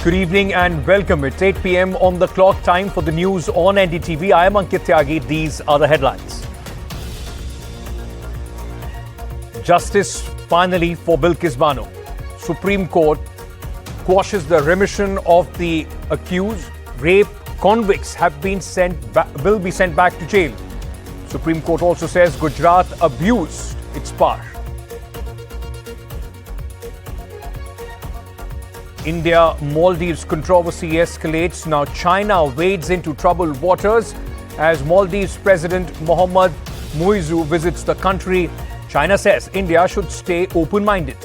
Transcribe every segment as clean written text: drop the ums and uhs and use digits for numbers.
Good evening and welcome. It's 8 p.m. on the clock. Time for the news on NDTV. I am Ankit Tyagi. These are the headlines. Justice finally for Bilkis Bano. Supreme Court quashes the remission of the accused. Rape convicts will be sent back to jail. Supreme Court also says Gujarat abused its power. India-Maldives controversy escalates. Now China wades into troubled waters as Maldives President Mohammad Muizzu visits the country. China says India should stay open-minded.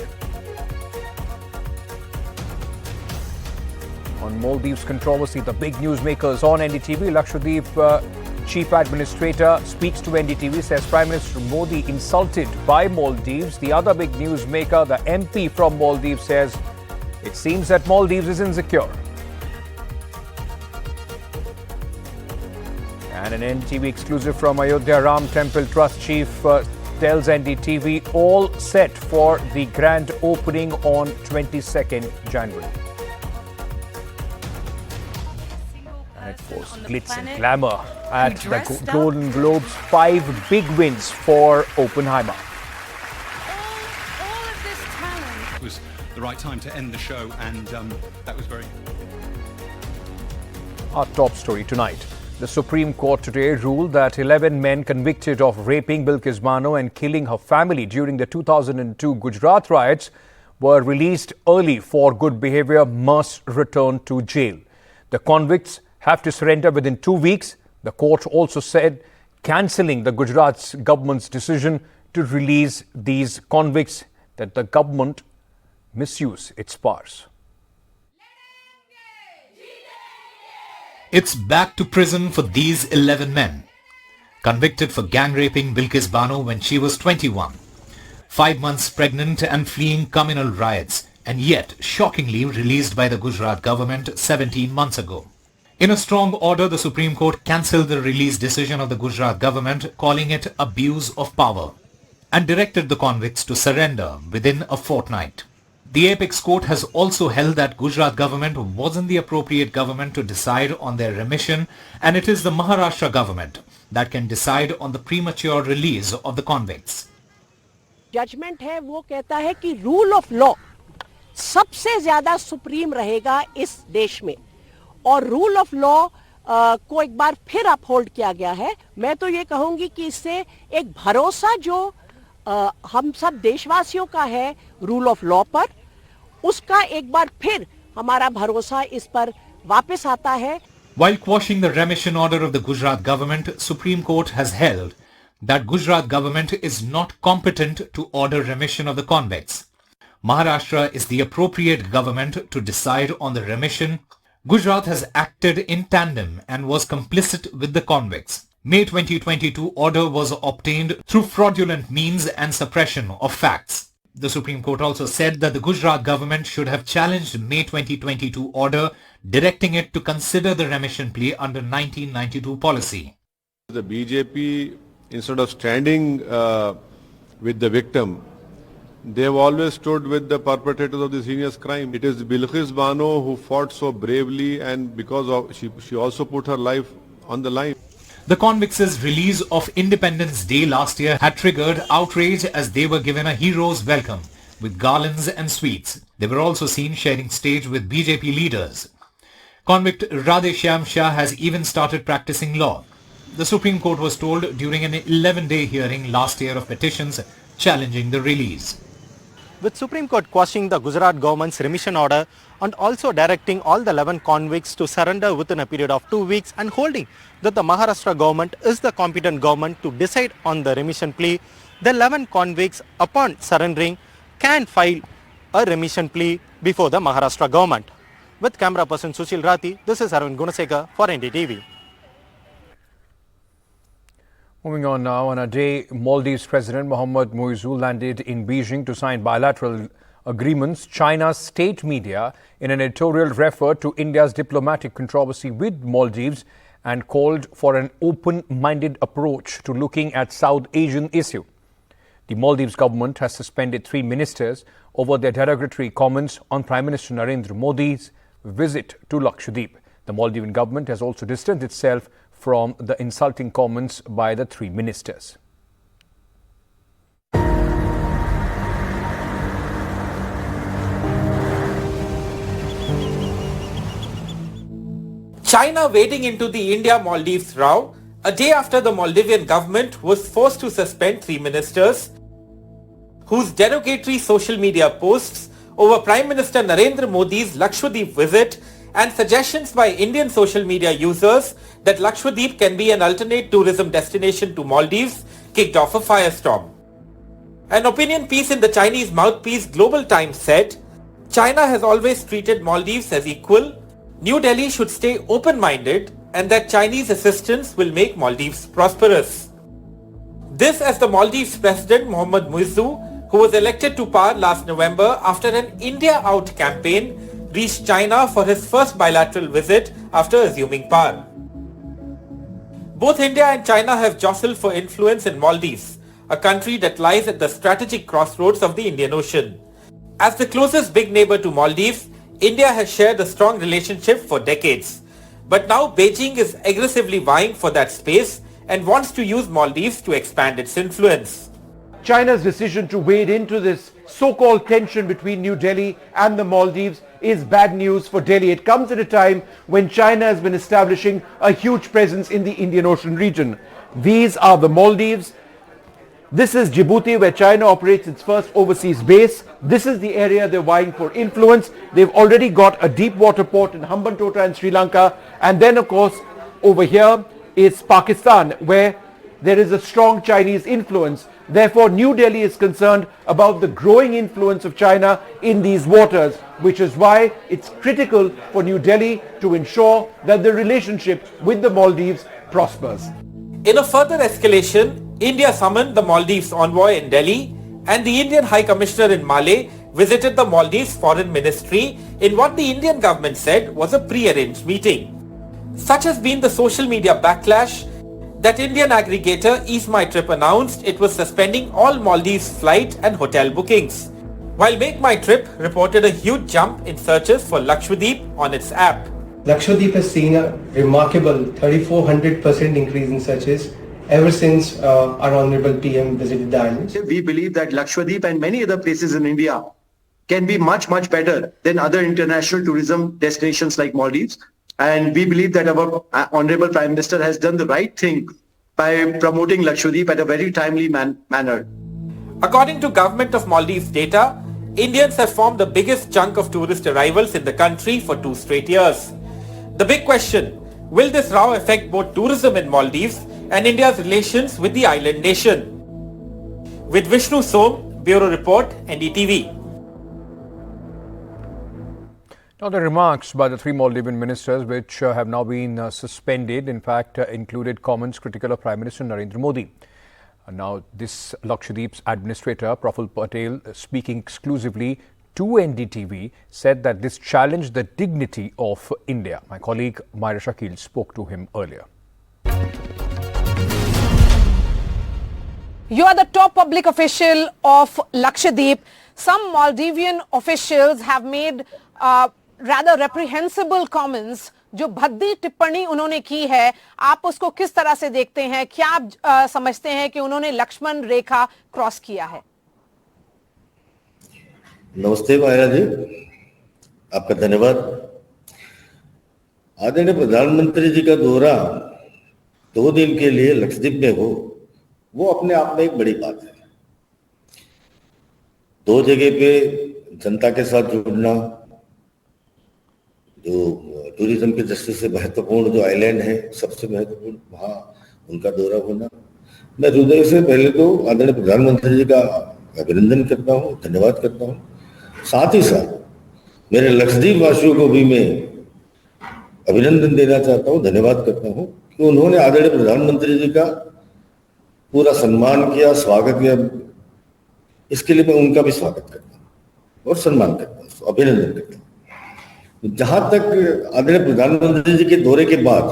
On Maldives controversy, the big newsmakers on NDTV. Lakshadweep Chief Administrator speaks to NDTV, says Prime Minister Modi insulted by Maldives. The other big newsmaker, the MP from Maldives, says it seems that Maldives is insecure. And an NDTV exclusive from Ayodhya Ram Temple Trust Chief tells NDTV all set for the grand opening on 22nd January. And it was glitz and glamour at the Golden Globes. 5 big wins for Oppenheimer. All of this talent. It was the right time to end the show, and that was very... Our top story tonight. The Supreme Court today ruled that 11 men convicted of raping Bilkis Bano and killing her family during the 2002 Gujarat riots were released early for good behaviour must return to jail. The convicts have to surrender within 2 weeks. The court also said cancelling the Gujarat government's decision to release these convicts that the government misuse its powers. It's back to prison for these 11 men. Convicted for gang raping Bilkis Bano when she was 21. 5 months pregnant and fleeing communal riots, and yet shockingly released by the Gujarat government 17 months ago. In a strong order, the Supreme Court cancelled the release decision of the Gujarat government, calling it abuse of power, and directed the convicts to surrender within a fortnight. The apex court has also held that Gujarat government wasn't the appropriate government to decide on their remission, and it is the Maharashtra government that can decide on the premature release of the convicts. Judgment है वो कहता है कि rule of law सबसे ज़्यादा supreme रहेगा इस देश में, और rule of law को एक बार फिर uphold किया गया है. मैं तो ये कहूँगी कि इससे एक भरोसा जो हम सब देशवासियों का है rule of law पर, उसका एक बार फिर हमारा भरोसा इस पर वापस आता है. While quashing the remission order of the Gujarat government, Supreme Court has held that Gujarat government is not competent to order remission of the convicts. Maharashtra is the appropriate government to decide on the remission. Gujarat has acted in tandem and was complicit with the convicts. May 2022 order was obtained through fraudulent means and suppression of facts. The Supreme Court also said that the Gujarat government should have challenged May 2022 order, directing it to consider the remission plea under 1992 policy. The BJP, instead of standing with the victim, they have always stood with the perpetrators of this heinous crime. It is Bilkis Bano who fought so bravely, and because of she also put her life on the line. The convicts' release of Independence Day last year had triggered outrage as they were given a hero's welcome with garlands and sweets. They were also seen sharing stage with BJP leaders. Convict Radheshyam Shah has even started practicing law. The Supreme Court was told during an 11-day hearing last year of petitions challenging the release. With Supreme Court quashing the Gujarat government's remission order and also directing all the 11 convicts to surrender within a period of 2 weeks, and holding that the Maharashtra government is the competent government to decide on the remission plea, the 11 convicts upon surrendering can file a remission plea before the Maharashtra government. With camera person Sushil Rathi, this is Arvind Gunasekar for NDTV. Moving on now, on a day Maldives President Mohammad Muizzu landed in Beijing to sign bilateral agreements, China's state media, in an editorial, referred to India's diplomatic controversy with Maldives and called for an open-minded approach to looking at South Asian issue. The Maldives government has suspended 3 ministers over their derogatory comments on Prime Minister Narendra Modi's visit to Lakshadweep. The Maldivian government has also distanced itself from the insulting comments by the three ministers. China wading into the India-Maldives row a day after the Maldivian government was forced to suspend three ministers whose derogatory social media posts over Prime Minister Narendra Modi's Lakshadweep visit and suggestions by Indian social media users that Lakshadweep can be an alternate tourism destination to Maldives kicked off a firestorm. An opinion piece in the Chinese mouthpiece Global Times said, China has always treated Maldives as equal. New Delhi should stay open-minded and that Chinese assistance will make Maldives prosperous. This as the Maldives President Mohammad Muizzu, who was elected to power last November after an India Out campaign, reached China for his first bilateral visit after assuming power. Both India and China have jostled for influence in Maldives, a country that lies at the strategic crossroads of the Indian Ocean. As the closest big neighbor to Maldives, India has shared a strong relationship for decades. But now Beijing is aggressively vying for that space and wants to use Maldives to expand its influence. China's decision to wade into this so-called tension between New Delhi and the Maldives is bad news for Delhi. It comes at a time when China has been establishing a huge presence in the Indian Ocean region. These are the Maldives. This is Djibouti, where China operates its first overseas base. This is the area they're vying for influence. They've already got a deep water port in Hambantota in Sri Lanka. And then, of course, over here is Pakistan, where there is a strong Chinese influence. Therefore, New Delhi is concerned about the growing influence of China in these waters, which is why it's critical for New Delhi to ensure that the relationship with the Maldives prospers. In a further escalation, India summoned the Maldives envoy in Delhi and the Indian High Commissioner in Malé visited the Maldives Foreign Ministry in what the Indian government said was a pre-arranged meeting. Such has been the social media backlash that Indian aggregator Ease My Trip announced it was suspending all Maldives flight and hotel bookings, while Make My Trip reported a huge jump in searches for Lakshadweep on its app. Lakshadweep has seen a remarkable 3,400% increase in searches ever since our Honorable PM visited the islands. We believe that Lakshadweep and many other places in India can be much, much better than other international tourism destinations like Maldives. And we believe that our Honorable Prime Minister has done the right thing by promoting Lakshadweep at a very timely manner. According to Government of Maldives data, Indians have formed the biggest chunk of tourist arrivals in the country for 2 straight years. The big question, will this row affect both tourism in Maldives and India's relations with the island nation? With Vishnu Som, Bureau Report, NDTV. Now, the remarks by the three Maldivian ministers, which have now been suspended, in fact, included comments critical of Prime Minister Narendra Modi. Now, this Lakshadweep's administrator, Praful Patel, speaking exclusively to NDTV, said that this challenged the dignity of India. My colleague Myra Shakil spoke to him earlier. You are the top public official of Lakshadweep. Some Maldivian officials have made rather reprehensible comments. जो भद्दी टिप्पणी उन्होंने की है, आप उसको किस तरह से देखते हैं? क्या आप समझते हैं कि उन्होंने लक्ष्मण रेखा क्रॉस किया है? नमस्ते मायरा जी, आपका धन्यवाद। आदरणीय प्रधानमंत्री जी का दौरा 2 दिन के लिए लक्षद्वीप में हो, वो अपने आप में एक बड़ी बात है। 2 जगह पे जनता के साथ जुड़ना, जो टूरिज्म की दृष्टि से महत्वपूर्ण जो आइलैंड है, सबसे महत्वपूर्ण, वहाँ उनका दौरा होना, मैं हृदय से पहले तो आदरणीय प्रधानमंत्री जी का अभिनंदन करता हूँ, धन्यवाद करता हूँ। साथ ही साथ मेरे लक्षद्वीप वासियों को भी मैं अभिनंदन देना चाहता हूँ, धन्यवाद करता हूँ कि उन्होंने आदरणीय प्रधानमंत्री जी का पूरा सम्मान किया, स्वागत किया। इसके लिए मैं उनका भी स्वागत करता हूँ और सम्मान करता हूँ, अभिनंदन करता हूँ। जहां तक आदरणीय प्रधानमंत्री जी के दौरे के बाद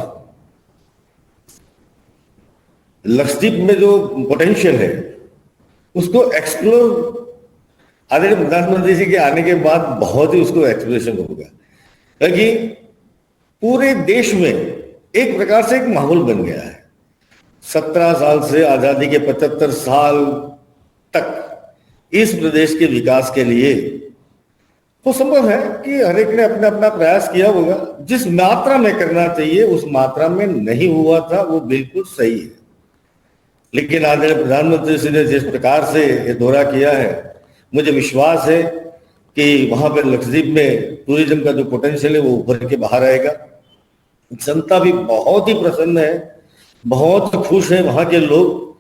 लक्षद्वीप में जो पोटेंशियल है उसको एक्सप्लोर आदरणीय प्रधानमंत्री जी के आने के बाद बहुत ही उसको एक्सप्लोरेशन होगा। क्योंकि पूरे देश में एक प्रकार से एक माहौल बन गया है। 17 साल से आजादी के 75 साल तक इस प्रदेश के विकास के लिए तो संभव है कि हर एक ने अपना अपना प्रयास किया होगा। जिस मात्रा में करना चाहिए उस मात्रा में नहीं हुआ था, वो बिल्कुल सही है। लेकिन आदरणीय प्रधानमंत्री जी ने जिस प्रकार से ये दौरा किया है, मुझे विश्वास है कि वहां पर लक्षद्वीप में टूरिज्म का जो पोटेंशियल है वो उभर के बाहर आएगा। जनता भी बहुत ही प्रसन्न है, बहुत खुश है वहां के लोग,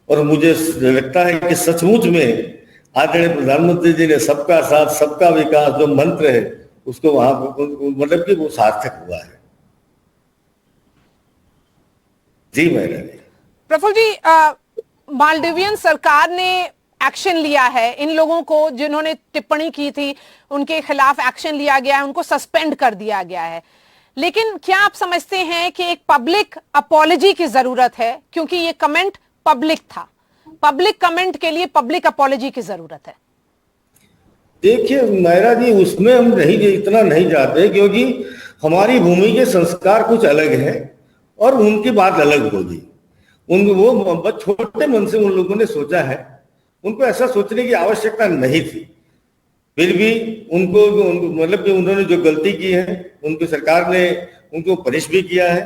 और मुझे लगता है कि सचमुच में आदरणीय प्रधानमंत्री जी ने सबका साथ सबका विकास जो मंत्र है उसको वहां मतलब कि वो सार्थक हुआ है। जी मैंने प्रफुल्ल जी, मालदीवियन सरकार ने एक्शन लिया है, इन लोगों को जिन्होंने टिप्पणी की थी उनके खिलाफ एक्शन लिया गया है, उनको सस्पेंड कर दिया गया है। लेकिन क्या आप समझते हैं कि एक पब्लिक अपॉलॉजी की जरूरत है, क्योंकि ये कमेंट पब्लिक था, पब्लिक कमेंट के लिए पब्लिक अपॉलॉजी की जरूरत है? देखिए नायरा जी, उसमें हम इतना नहीं जाते, क्योंकि हमारी भूमि के संस्कार कुछ अलग हैं और उनकी बात अलग होगी। वो छोटे मन से उन लोगों ने सोचा है, उनको ऐसा सोचने की आवश्यकता नहीं थी। फिर भी उनको मतलब कि उन्होंने जो गलती की है उनकी सरकार ने उनको पनिश भी किया है।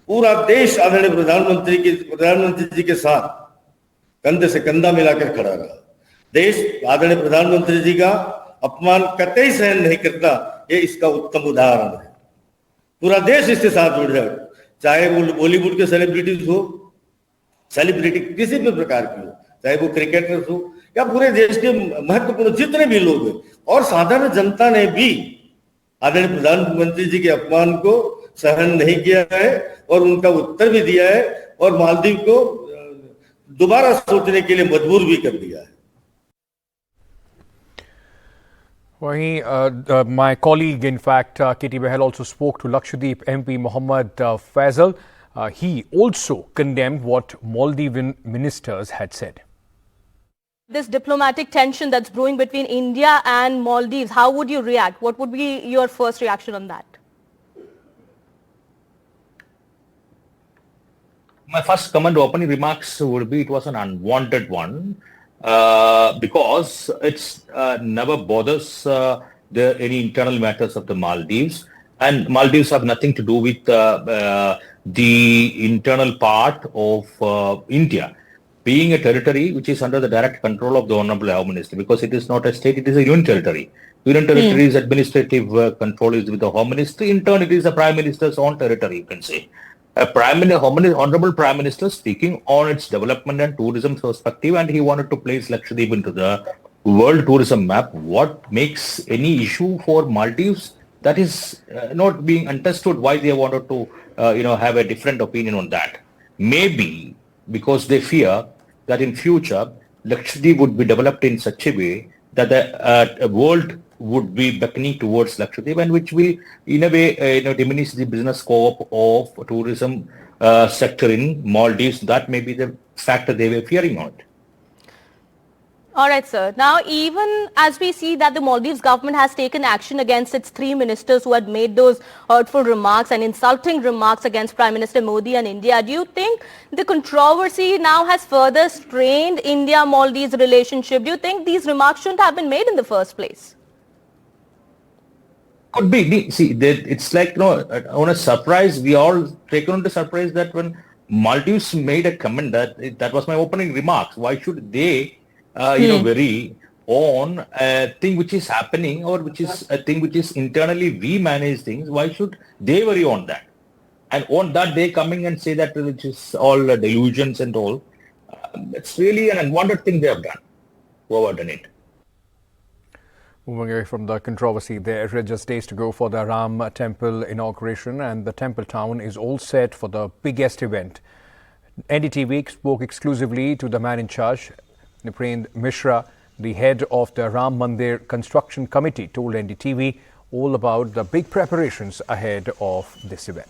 पूरा देश आदरणीय प्रधानमंत्री जी के साथ कंधे से कंधा मिलाकर खड़ा रहा। देश आदरणीय प्रधानमंत्री जी का अपमान कतई सहन नहीं करता, ये इसका उत्तम उदाहरण है। पूरा देश इसके साथ जुड़ जाए, चाहे वो बॉलीवुड के सेलिब्रिटीज हो, सेलिब्रिटी किसी भी प्रकार की हो, चाहे वो क्रिकेटर्स हो या पूरे देश के महत्वपूर्ण जितने भी लोग हैं, और साधारण जनता ने भी आदरणीय प्रधानमंत्री जी के अपमान को सहन नहीं किया है और उनका उत्तर भी दिया है और मालदीव को दोबारा सोचने के लिए मजबूर भी कर दिया है। वहीं my colleague, in fact, Katie Behel also spoke to Lakshadweep MP Mohammad Faisal. He also condemned what Maldivian ministers had said. This diplomatic tension that's brewing between India and Maldives, how would you react? What would be your first reaction on that? My first comment, opening remarks would be it was an unwanted one because it's never bothers any internal matters of the Maldives, and Maldives have nothing to do with the internal part of India. Being a territory which is under the direct control of the Honorable Home Minister, because it is not a state, it is a union territory. Union territory's administrative control is with the Home Minister. In turn, it is the Prime Minister's own territory, you can say. Honorable Prime Minister speaking on its development and tourism perspective, and he wanted to place Lakshadweep into the world tourism map. What makes any issue for Maldives? That is not being understood why they wanted to have a different opinion on that. Maybe because they fear that in future Lakshadweep would be developed in such a way that the world would be beckoning towards Lakshadweep, and which will in a way diminish the business scope of tourism sector in Maldives. That may be the factor they were fearing on it. All right, sir. Now, even as we see that the Maldives government has taken action against its 3 ministers who had made those hurtful remarks and insulting remarks against Prime Minister Modi and India, do you think the controversy now has further strained India-Maldives relationship? Do you think these remarks shouldn't have been made in the first place? Could be. See, it's like, on a surprise, we all taken on the surprise that when Maldives made a comment that was my opening remarks. Why should they worry on a thing which is happening, or which is a thing which is internally we manage things? Why should they worry on that? And on that they coming and say that which is all delusions and all. It's really an unwanted thing they have done. Whoever done it. Moving away from the controversy, there are just days to go for the Ram temple inauguration, and the temple town is all set for the biggest event. NDTV spoke exclusively to the man in charge, Nipendra Mishra, the head of the Ram Mandir construction committee, told NDTV all about the big preparations ahead of this event.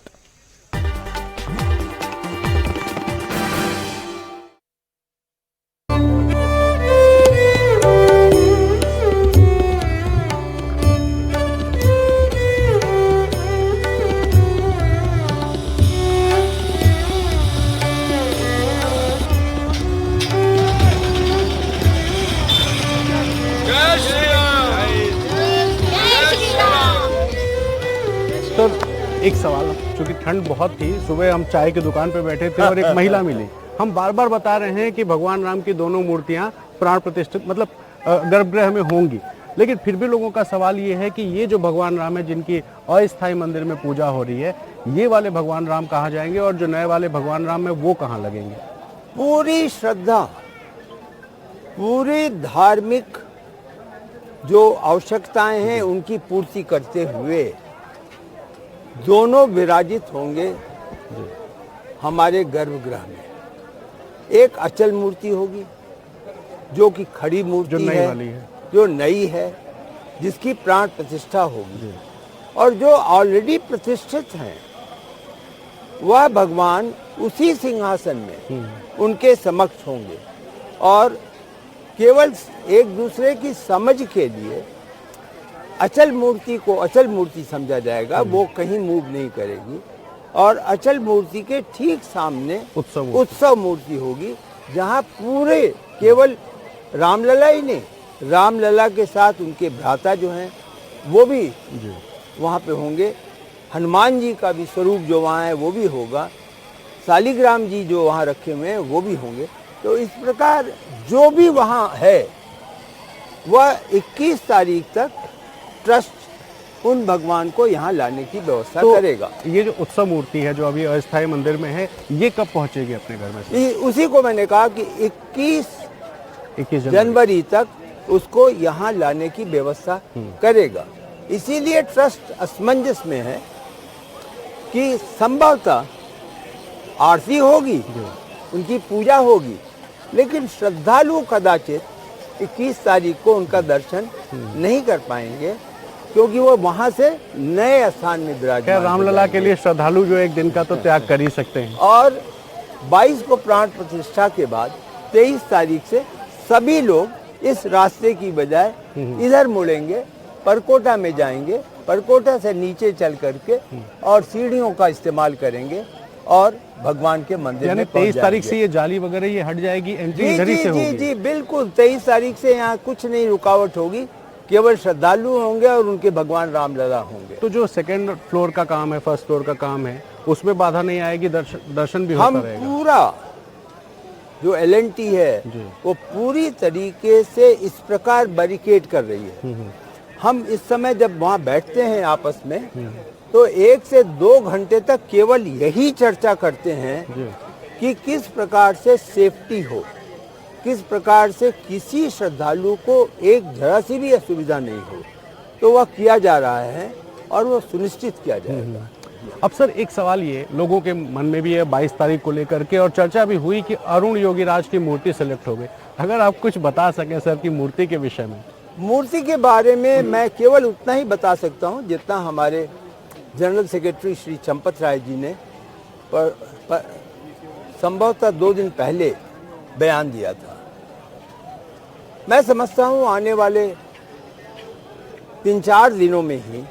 Sir एक सवाल, चूंकि ठंड बहुत थी, सुबह हम चाय की दुकान पे बैठे थे और एक महिला मिली। हम बार बार बता रहे हैं कि भगवान राम की दोनों मूर्तियां प्राण प्रतिष्ठित मतलब गर्भगृह में होंगी, लेकिन फिर भी लोगों का सवाल ये है कि ये जो भगवान राम है जिनकी अस्थायी मंदिर में पूजा हो रही है, ये वाले भगवान राम कहाँ जाएंगे और जो नए वाले भगवान राम है वो कहाँ लगेंगे? पूरी श्रद्धा, पूरी धार्मिक जो आवश्यकताएं हैं उनकी पूर्ति करते हुए दोनों विराजित होंगे हमारे गर्भगृह में। एक अचल मूर्ति होगी जो कि खड़ी मूर्ति जो नई वाली है, जो नई है, जिसकी प्राण प्रतिष्ठा होगी, और जो ऑलरेडी प्रतिष्ठित हैं वह भगवान उसी सिंहासन में उनके समक्ष होंगे और केवल एक दूसरे की समझ के लिए अचल मूर्ति को अचल मूर्ति समझा जाएगा, वो कहीं मूव नहीं करेगी। और अचल मूर्ति के ठीक सामने उत्सव मूर्ति होगी, जहाँ पूरे केवल रामलला ही नहीं, रामलला के साथ उनके भ्राता जो हैं वो भी वहाँ पे होंगे। हनुमान जी का भी स्वरूप जो वहाँ है वो भी होगा, शालिग्राम जी जो वहाँ रखे हुए हैं वो भी होंगे। तो इस प्रकार जो भी वहाँ है वह 21 तारीख तक ट्रस्ट उन भगवान को यहाँ लाने की व्यवस्था करेगा। ये जो उत्सव मूर्ति है जो अभी अस्थायी मंदिर में है, ये कब पहुँचेगी अपने घर में से? उसी को मैंने कहा कि 21 जनवरी तक उसको यहाँ लाने की व्यवस्था करेगा। इसीलिए ट्रस्ट असमंजस में है कि संभवतः आरती होगी, उनकी पूजा होगी, लेकिन श्रद्धालु कदाचित 21 तारीख को उनका दर्शन नहीं कर पाएंगे क्योंकि वो वहाँ से नए स्थान में विराजमान। रामलला के लिए श्रद्धालु जो एक दिन का तो त्याग कर ही सकते हैं। और 22 को प्राण प्रतिष्ठा के बाद 23 तारीख से सभी लोग इस रास्ते की बजाय इधर मुड़ेंगे, परकोटा में जाएंगे, परकोटा से नीचे चल करके और सीढ़ियों का इस्तेमाल करेंगे और भगवान के मंदिर में 23 तारीख से ये जाली वगैरह ये हट जाएगी, एंट्री इधर ही से होगी। जी बिल्कुल, 23 तारीख से यहाँ कुछ नहीं रुकावट होगी, केवल श्रद्धालु होंगे और उनके भगवान रामलला होंगे। तो जो सेकंड फ्लोर का काम है, फर्स्ट फ्लोर का काम है, उसमें बाधा नहीं आएगी, दर्शन भी होता रहेगा। पूरा जो LNT है वो पूरी तरीके से इस प्रकार बैरिकेड कर रही है। हम इस समय जब वहाँ बैठते हैं आपस में तो 1 से 2 घंटे तक केवल यही चर्चा करते हैं कि किस प्रकार से सेफ्टी हो, किस प्रकार से किसी श्रद्धालु को एक जरा सी भी असुविधा नहीं हो, तो वह किया जा रहा है और वो सुनिश्चित किया जाएगा। अब सर एक सवाल ये लोगों के मन में भी है 22 तारीख को लेकर के, और चर्चा भी हुई कि अरुण योगीराज की मूर्ति सेलेक्ट हो गई। अगर आप कुछ बता सकें सर की मूर्ति के विषय में। मूर्ति के बारे में मैं केवल उतना ही बता सकता हूँ जितना हमारे जनरल सेक्रेटरी श्री चंपत राय जी ने संभवतः 2 दिन पहले बयान दिया था। मैं समझता हूँ आने वाले 3-4 दिनों में ही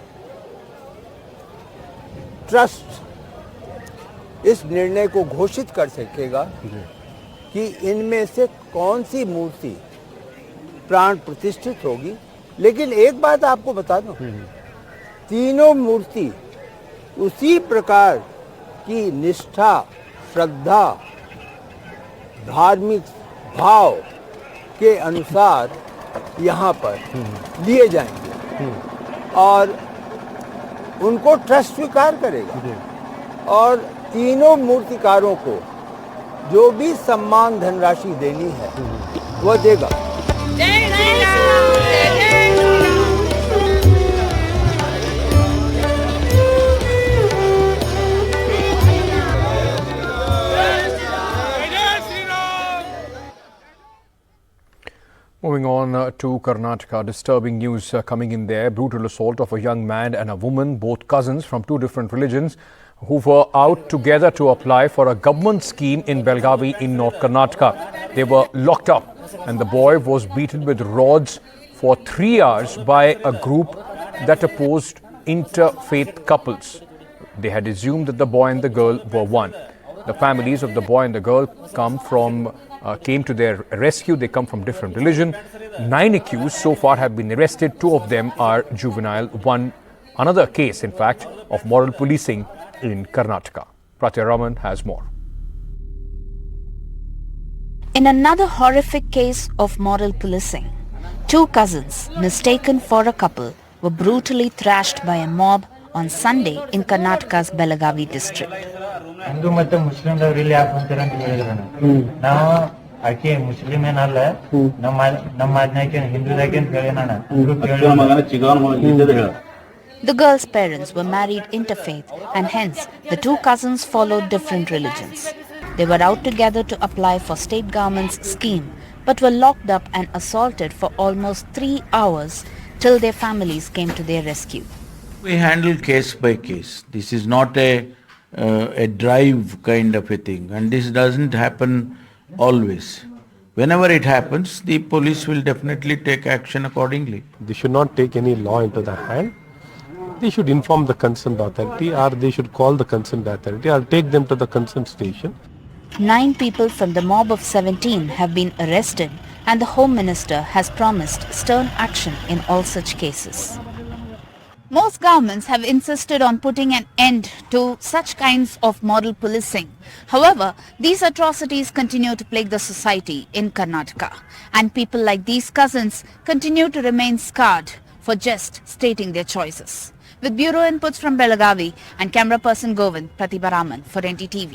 ट्रस्ट इस निर्णय को घोषित कर सकेगा कि इनमें से कौन सी मूर्ति प्राण प्रतिष्ठित होगी। लेकिन एक बात आपको बता दूं, तीनों मूर्ति उसी प्रकार की निष्ठा, श्रद्धा, धार्मिक भाव के अनुसार यहाँ पर लिए जाएंगे और उनको ट्रस्ट स्वीकार करेगा और तीनों मूर्तिकारों को जो भी सम्मान धनराशि देनी है वह देगा। Moving on to Karnataka, disturbing news coming in there. Brutal assault of a young man and a woman, both cousins from 2 different religions, who were out together to apply for a government scheme in Belgavi in North Karnataka. They were locked up and the boy was beaten with rods for 3 hours by a group that opposed interfaith couples. They had assumed that the boy and the girl were one. The families of the boy and the girl came to their rescue. They come from different religion. 9 accused so far have been arrested. 2 of them are juvenile. 1 Another case, in fact, of moral policing in Karnataka. Pratya Raman has more. In another horrific case of moral policing, two cousins, mistaken for a couple, were brutally thrashed by a mob on Sunday in Karnataka's Belagavi district. Hindu ಮತ್ತು ಮುಸ್ಲಿಂದವ್ರು ಯಾಕೆ ಅಂತೀರ ಅಂತ ಹೇಳಿದ್ರು ನಾವು ಆಕೆ Muslim ಏನಲ್ಲ ನಮ್ಮ ಆಜ್ಞಾಕೆ ಹಿಂದೂದಾಗೆ ಅಂತ ಹೇಳಿ. The girl's parents were married interfaith and hence the two cousins followed different religions. They were out together to apply for state government's scheme but were locked up and assaulted for almost 3 hours till their families came to their rescue. We handle case by case. This is not a drive kind of a thing, and this doesn't happen always. Whenever it happens, the police will definitely take action accordingly. They should not take any law into their hand. They should inform the concerned authority, or they should call the concerned authority or take them to the concerned station. 9 people from the mob of 17 have been arrested and the Home Minister has promised stern action in all such cases. Most governments have insisted on putting an end to such kinds of moral policing. However, these atrocities continue to plague the society in Karnataka, and people like these cousins continue to remain scarred for just stating their choices. With bureau inputs from Belagavi and camera person Govind, Pratibha Raman for NDTV.